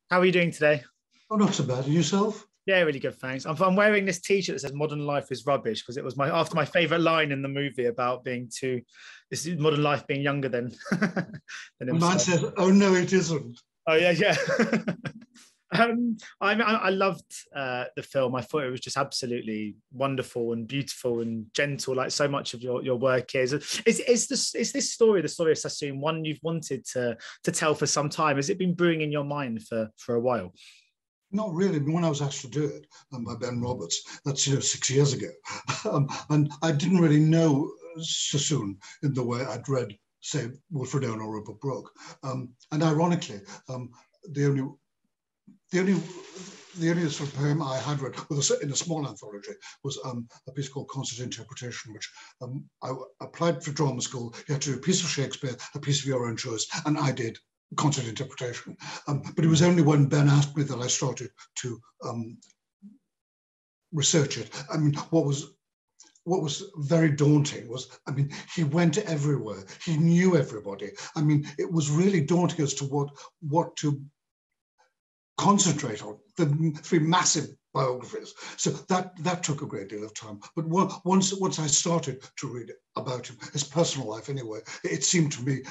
How are you doing today? Oh, not so bad. And yourself? Yeah, really good, thanks. I'm wearing this T-shirt that says "Modern life is rubbish" because it was my favorite line in the movie about being too, this is modern life being younger than than And mine himself. says, "Oh no, it isn't." Oh yeah, yeah. I loved the film. I thought it was just absolutely wonderful and beautiful and gentle, like so much of your work is. Is this story, the story of Sassoon, one you've wanted to tell for some time? Has it been brewing in your mind for a while? Not really. When I was asked to do it by Ben Roberts, that's 6 years ago, and I didn't really know Sassoon in the way I'd read, say, Wilfred Owen or Rupert Brooke. And ironically, the only sort of poem I had read in a small anthology was a piece called Concert Interpretation, which I applied for drama school. You had to do a piece of Shakespeare, a piece of your own choice, and I did concert interpretation. But it was only when Ben asked me that I started to research it. I mean, what was very daunting was, I mean, he went everywhere. He knew everybody. I mean, it was really daunting as to what to concentrate on, the three massive biographies. So that took a great deal of time. But once I started to read about him, his personal life anyway, it seemed to me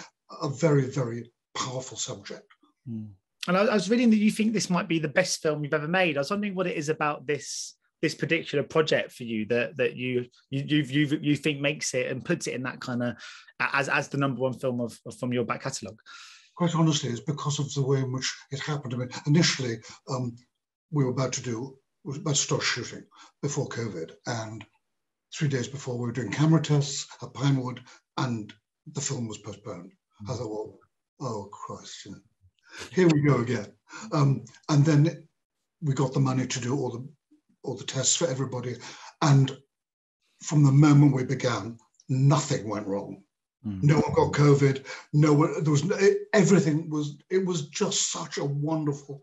a very, very powerful subject. And I was reading that you think this might be the best film you've ever made. I was wondering what it is about this particular project for you that you think makes it and puts it in that kind of as the number one film from your back catalogue. Quite honestly, it's because of the way in which it happened. I mean, initially, we were about to start shooting before COVID, and 3 days before we were doing camera tests at Pinewood, and the film was postponed. I thought, well, oh Christ, here we go again. And then we got the money to do all the tests for everybody, and from the moment we began, nothing went wrong. No one got COVID. No one. There was everything was. It was just such a wonderful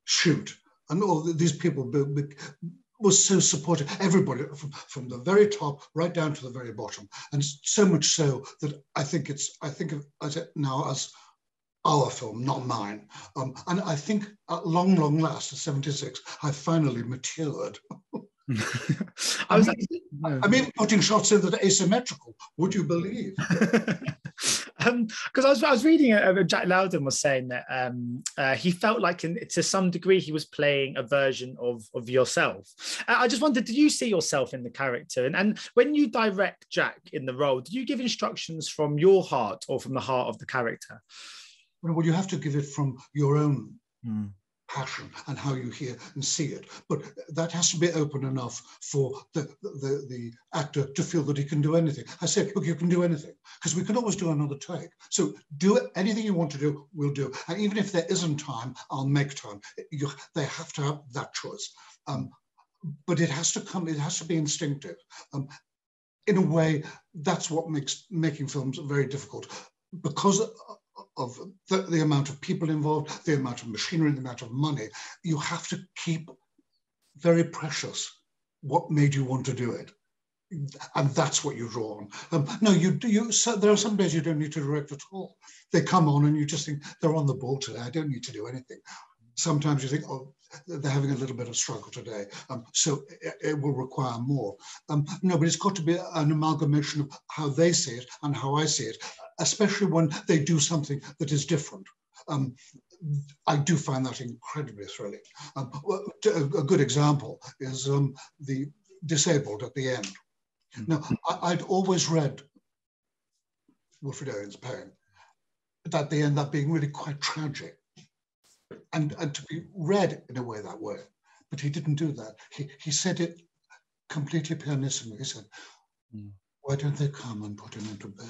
shoot, and all these people was so supportive. Everybody from the very top right down to the very bottom, and so much so that I think of it now as our film, not mine. And I think at long last, at 76, I finally matured. I mean, putting shots in that are asymmetrical. Would you believe? Because I was reading Jack Lowden was saying that he felt like to some degree he was playing a version of yourself. I just wondered, did you see yourself in the character? And when you direct Jack in the role, did you give instructions from your heart or from the heart of the character? Well, you have to give it from your own passion and how you hear and see it, but that has to be open enough for the actor to feel that he can do anything. I said, look, you can do anything, because we can always do another take. So do anything you want to do, we'll do. And even if there isn't time, I'll make time. They have to have that choice. But it has to come, it has to be instinctive. In a way, that's what makes making films very difficult, because of the amount of people involved, the amount of machinery, the amount of money. You have to keep very precious what made you want to do it. And that's what you draw on. No, so there are some days you don't need to direct at all. They come on and you just think, they're on the ball today, I don't need to do anything. Sometimes you think, oh, they're having a little bit of struggle today, so it will require more. No, but it's got to be an amalgamation of how they see it and how I see it, especially when they do something that is different. I do find that incredibly thrilling. A good example is the disabled at the end. Now, I'd always read Wilfred Owen's poem, but at the end, that being really quite tragic. And to be read in a way that way, but he didn't do that. He said it completely pianissimo. He said, why don't they come and put him into bed?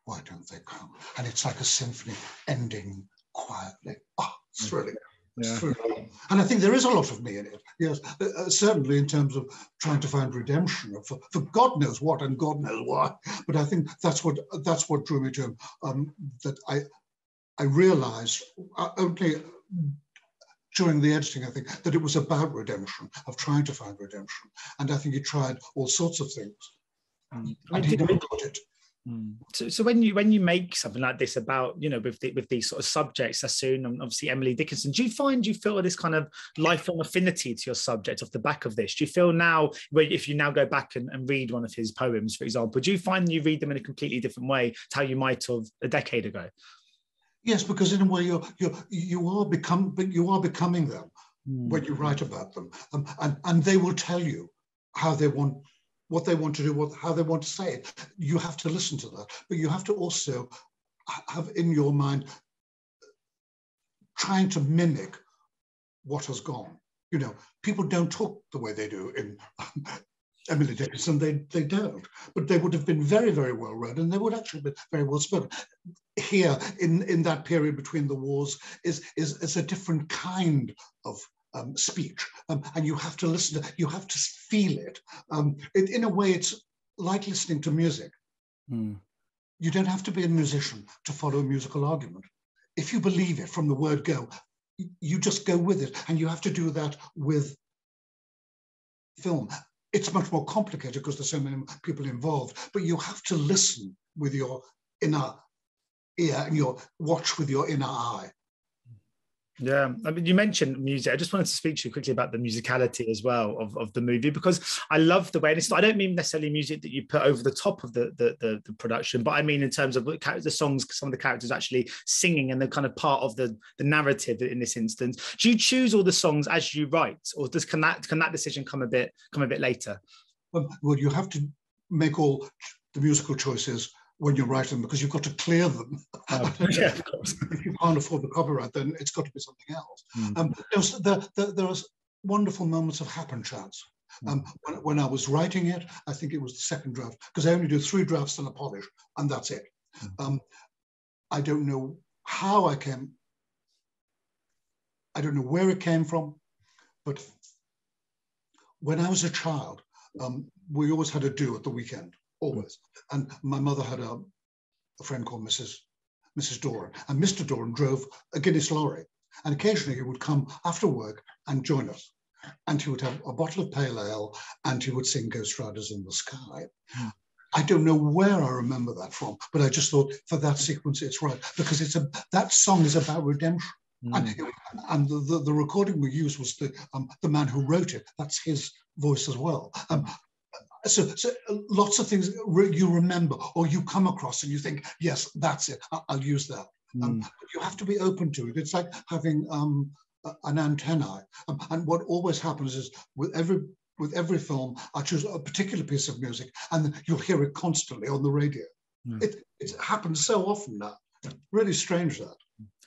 Why don't they come? And it's like a symphony ending quietly. Oh, thrilling. Yeah. Thrilling. And I think there is a lot of me in it. Yes, certainly in terms of trying to find redemption for God knows what and God knows why. But I think that's what drew me to him. That I realized only during the editing, I think, that it was about redemption, of trying to find redemption. And I think he tried all sorts of things. And he never got it. So when you make something like this about, you know, with these sort of subjects, Sassoon and obviously Emily Dickinson, do you feel this kind of lifelong affinity to your subject off the back of this? Do you feel now, if you now go back and read one of his poems, for example, do you find you read them in a completely different way to how you might have a decade ago? Yes, because in a way you are becoming them when you write about them, and they will tell you how they want. What they want to do, how they want to say it. You have to listen to that, but you have to also have in your mind trying to mimic what has gone. You know, people don't talk the way they do in Emily Dickinson. They don't, but they would have been very, very well read, and they would actually be very well spoken. Here, in that period between the wars, is a different kind of speech, and you have to listen to, you have to feel it. In a way, it's like listening to music. You don't have to be a musician to follow a musical argument. If you believe it from the word go, you just go with it, and you have to do that with film. It's much more complicated because there's so many people involved, but you have to listen with your inner ear and your watch with your inner eye. Yeah, I mean, you mentioned music. I just wanted to speak to you quickly about the musicality as well of the movie, because I love the way, and I don't mean necessarily music that you put over the top of the production, but I mean in terms of the songs, some of the characters actually singing, and they're kind of part of the narrative in this instance. Do you choose all the songs as you write, or can that decision come a bit later? Well, you have to make all the musical choices when you write them, because you've got to clear them. Yeah, of course. If you can't afford the copyright, then it's got to be something else. There are wonderful moments of happen chance. When I was writing it, I think it was the second draft, because I only do 3 drafts and a polish, and that's it. I don't know how I don't know where it came from, but when I was a child, we always had a do at the weekend. Always. And my mother had a friend called Mrs. Doran, and Mr. Doran drove a Guinness lorry, and occasionally he would come after work and join us, and he would have a bottle of pale ale, and he would sing Ghost Riders in the Sky. I don't know where I remember that from, but I just thought for that sequence it's right, because that song is about redemption. And the recording we used was the man who wrote it. That's his voice as well. So lots of things you remember or you come across and you think, yes, that's it, I'll use that. You have to be open to it. It's like having an antennae. And what always happens is with every film, I choose a particular piece of music, and you'll hear it constantly on the radio. It happens so often now. Really strange, that.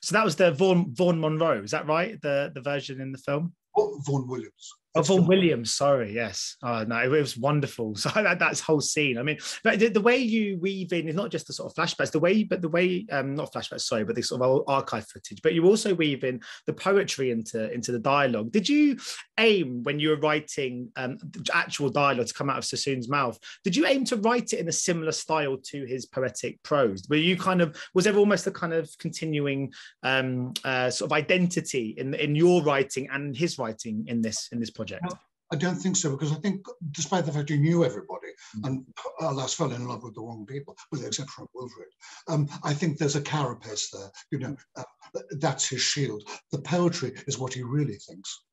So that was the Vaughan Monroe, is that right? The version in the film? Vaughan Williams. Oh, Vaughan Williams, sorry, yes. Oh, no, it was wonderful. So that whole scene. I mean, but the way you weave in is not just the sort of flashbacks, not flashbacks, sorry, but the sort of old archive footage, but you also weave in the poetry into the dialogue. Did you aim, when you were writing actual dialogue to come out of Sassoon's mouth, did you aim to write it in a similar style to his poetic prose? Was there almost a kind of continuing sort of identity in your writing and his writing in this project? No, I don't think so, because I think, despite the fact he knew everybody, and alas, fell in love with the wrong people, with the exception of Wilfrid, I think there's a carapace there. You know, that's his shield. The poetry is what he really thinks,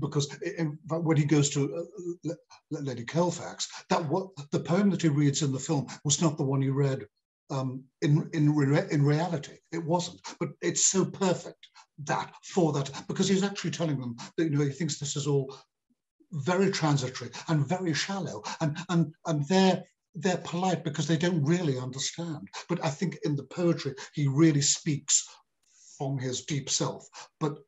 because when he goes to Lady Colfax, the poem that he reads in the film was not the one he read in reality. It wasn't, but it's so perfect for that, because he's actually telling them that, you know, he thinks this is all very transitory and very shallow, and they're polite because they don't really understand. But I think in the poetry he really speaks from his deep self. But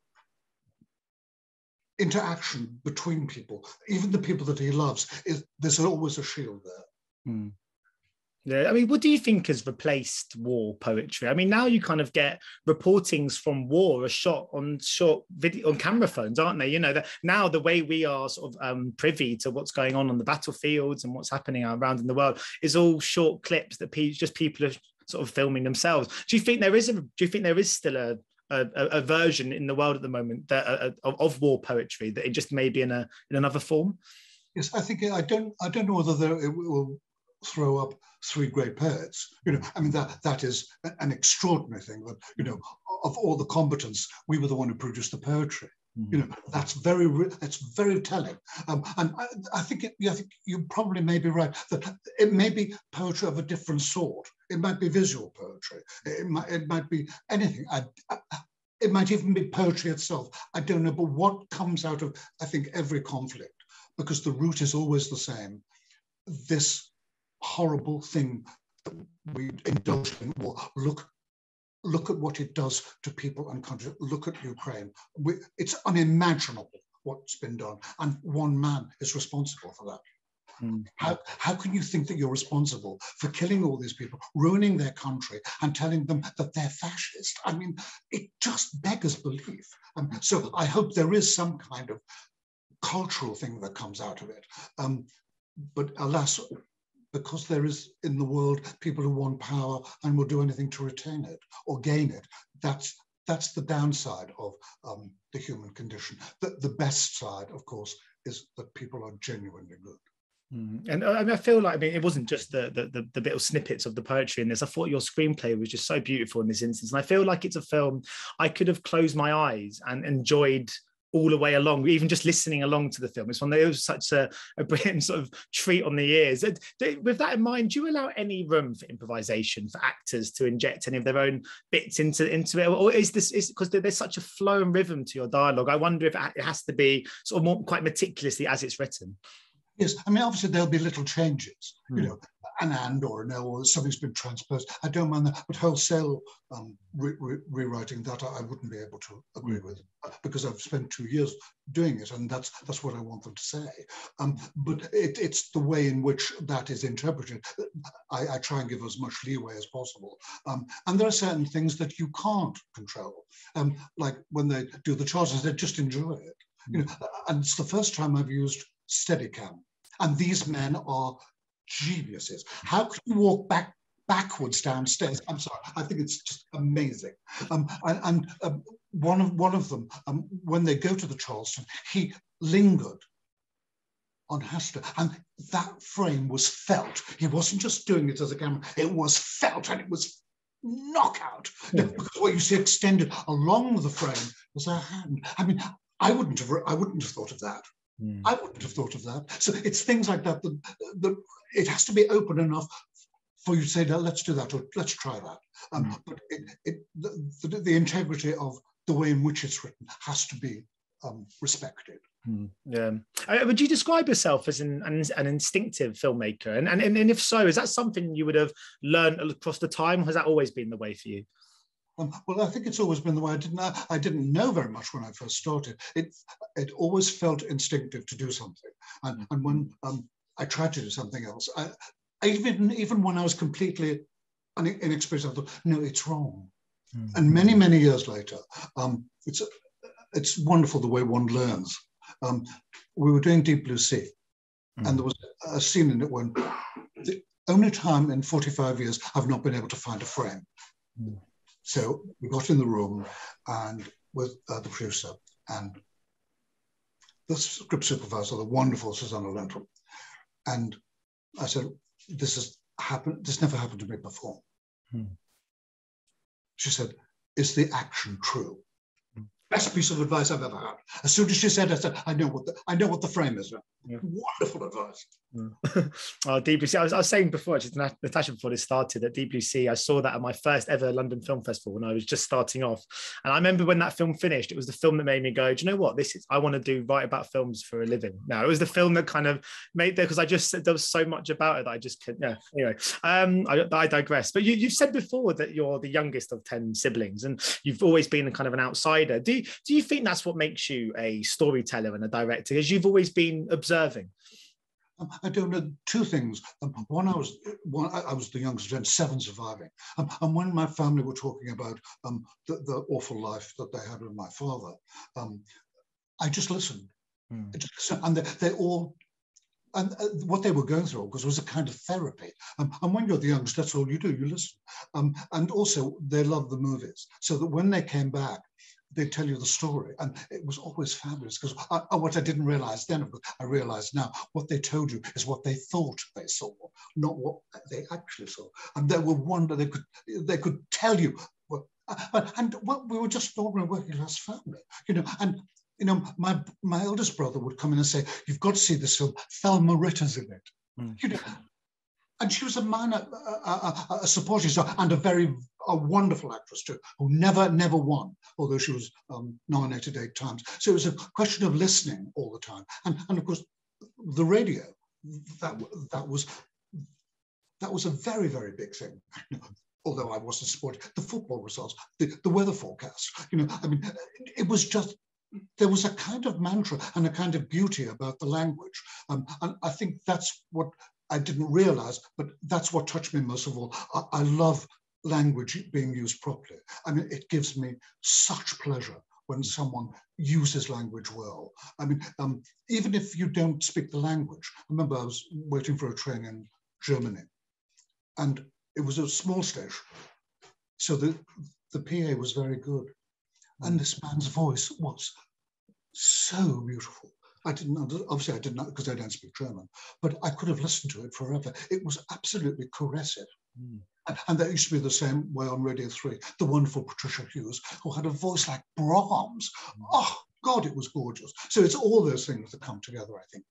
interaction between people, even the people that he loves, there's always a shield there. Yeah, I mean, what do you think has replaced war poetry? I mean, now you kind of get reportings from war are shot on short video on camera phones, aren't they? You know, now the way we are sort of privy to what's going on the battlefields and what's happening around in the world is all short clips that people are sort of filming themselves. Do you think there is still a version in the world at the moment of war poetry that it just may be in another form? Yes, I think I don't know whether it will throw up three great poets. I mean, that is an extraordinary thing, that, of all the combatants, we were the one who produced the poetry. That's very telling. And I think you probably may be right, that it may be poetry of a different sort. It might be visual poetry. It might be anything. It might even be poetry itself. I don't know, but what comes out of, I think, every conflict, because the root is always the same. This horrible thing that we indulge in war. Look at what it does to people and countries. Look at Ukraine. It's unimaginable what's been done, and one man is responsible for that. How can you think that you're responsible for killing all these people, ruining their country, and telling them that they're fascist? I mean, it just beggars belief. So I hope there is some kind of cultural thing that comes out of it. But alas, because there is in the world people who want power and will do anything to retain it or gain it, that's the downside of the human condition. The best side, of course, is that people are genuinely good. And I feel like, it wasn't just the little snippets of the poetry in this. I thought your screenplay was just so beautiful in this instance. And I feel like it's a film I could have closed my eyes and enjoyed all the way along, even just listening along to the film. It's one that was such a brilliant sort of treat on the ears. With that in mind, do you allow any room for improvisation for actors to inject any of their own bits into it? Or is because there's such a flow and rhythm to your dialogue? I wonder if it has to be sort of more quite meticulously as it's written. Yes, obviously there'll be little changes, an and or an L, or something's been transposed. I don't mind that, but wholesale rewriting that I wouldn't be able to agree with, because I've spent 2 years doing it, and that's what I want them to say. But it's the way in which that is interpreted. I try and give as much leeway as possible. And there are certain things that you can't control, like when they do the charges, they just enjoy it. And it's the first time I've used Steadicam, and these men are geniuses. How can you walk backwards downstairs? I'm sorry, I think it's just amazing. One of them, when they go to the Charleston, he lingered on Hester, and that frame was felt. He wasn't just doing it as a camera; it was felt, and it was knockout. Because what you see extended along the frame was a hand. I wouldn't have thought of that. I wouldn't have thought of that. So it's things like that that it has to be open enough for you to say, no, let's do that, or let's try that. But the integrity of the way in which it's written has to be respected. Yeah. Would you describe yourself as an instinctive filmmaker? And if so, is that something you would have learned across the time, or has that always been the way for you? Well, I think it's always been the way. I didn't know very much when I first started. It always felt instinctive to do something, and when I tried to do something else, even when I was completely inexperienced, I thought, no, it's wrong. And many years later, it's wonderful the way one learns. We were doing Deep Blue Sea, and there was a scene in it when the only time in 45 years I've not been able to find a frame. So we got in the room and with the producer and the script supervisor, the wonderful Susanna Lenthal. And I said, this never happened to me before. She said, is the action true? Best piece of advice I've ever had. As soon as she said, I said, I know what the frame is now. Yeah. Wonderful advice. Oh, Deep Blue Sea. I was saying before, actually, Natasha, before this started, that Deep Blue Sea, I saw that at my first ever London Film Festival when I was just starting off. And I remember when that film finished, it was the film that made me go, do you know what? I want to write about films for a living. Now, it was the film that kind of made there, because there was so much about it that I just couldn't. Yeah. Anyway, I digress. But you've said before that you're the youngest of 10 siblings, and you've always been a kind of an outsider. Do you think that's what makes you a storyteller and a director? Because you've always been observing. I don't know, two things. One, I was the youngest of 10, 7 surviving. And when my family were talking about the awful life that they had with my father, I just listened. And they all, and what they were going through, because it was a kind of therapy. And when you're the youngest, that's all you do, you listen. And also, they loved the movies. So that when they came back, they tell you the story, and it was always fabulous. Because what I didn't realize then, I realize now, what they told you is what they thought they saw, not what they actually saw. And they were wonder they could tell you. And we were just an ordinary working class family, you know. And you know, my eldest brother would come in and say, "You've got to see this film. Thelma Ritter's in it." You know, and she was a minor, a supporting star, and a wonderful actress too, who never won, although she was nominated 8 times. So it was a question of listening all the time, and of course, the radio. That was a very, very big thing. Although I wasn't supporting the football results, the weather forecast. You know, I mean, it was just. There was a kind of mantra and a kind of beauty about the language, and I think that's what I didn't realize, but that's what touched me most of all. I love language being used properly. I mean, it gives me such pleasure when someone uses language well. I mean, even if you don't speak the language. I remember I was waiting for a train in Germany, and it was a small station, so the PA was very good. And this man's voice was so beautiful. Obviously I didn't, because I don't speak German, but I could have listened to it forever. It was absolutely caressive. And that used to be the same way on Radio 3. The wonderful Patricia Hughes, who had a voice like Brahms. Oh, God, it was gorgeous. So it's all those things that come together, I think.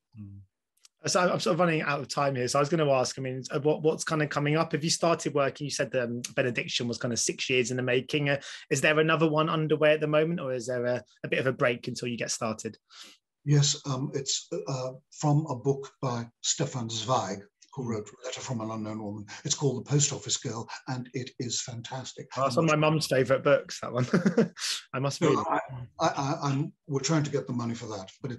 So I'm sort of running out of time here. So I was going to ask, I mean, what's kind of coming up? Have you started working? You said the Benediction was kind of 6 years in the making. Is there another one underway at the moment, or is there a bit of a break until you get started? Yes, it's from a book by Stefan Zweig, who wrote A Letter from an Unknown Woman. It's called The Post Office Girl, and it is fantastic. Oh, it's one of my mum's favourite books, that one. I must read it. We're trying to get the money for that, but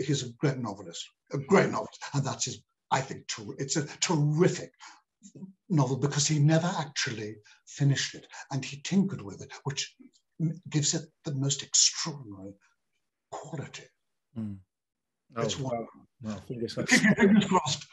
he's a great novelist, and that's his. I think it's a terrific novel because he never actually finished it, and he tinkered with it, which gives it the most extraordinary quality. It's wonderful. Well, fingers crossed.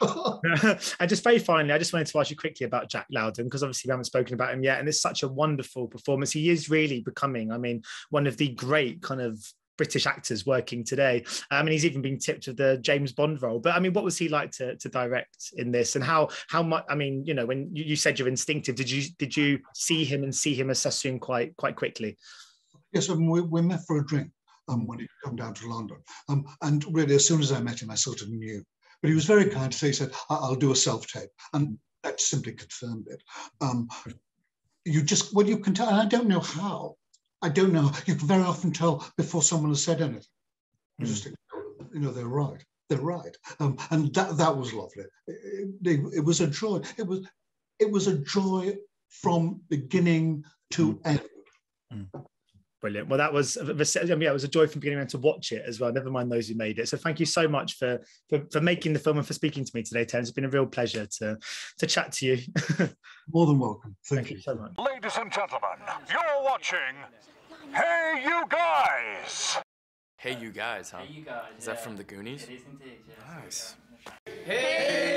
And just very finally, I just wanted to ask you quickly about Jack Lowden, because obviously we haven't spoken about him yet, and it's such a wonderful performance. He is really becoming, I mean, one of the great kind of British actors working today. I mean, he's even been tipped with the James Bond role. But I mean, what was he like to direct in this, and how much? I mean, you know, when you said you're instinctive, did you see him as Sassoon quite quickly? Yes, we met for a drink. When he come down to London. And really, as soon as I met him, I sort of knew. But he was very kind to say, he said, I'll do a self-tape. And that simply confirmed it. You can tell, and I don't know how. I don't know. You can very often tell before someone has said anything. You just think, you know, they're right. They're right. And that was lovely. It was a joy. It was a joy from beginning to end. Brilliant. Well, it was a joy from beginning to watch it as well. Never mind those who made it. So thank you so much for making the film and for speaking to me today, Terence. It's been a real pleasure to chat to you. More than welcome. Thank you so much. Ladies and gentlemen, you're watching Hey You Guys. Hey You Guys, huh? Hey You Guys. Is that from the Goonies? It is indeed, yeah. Nice. Hey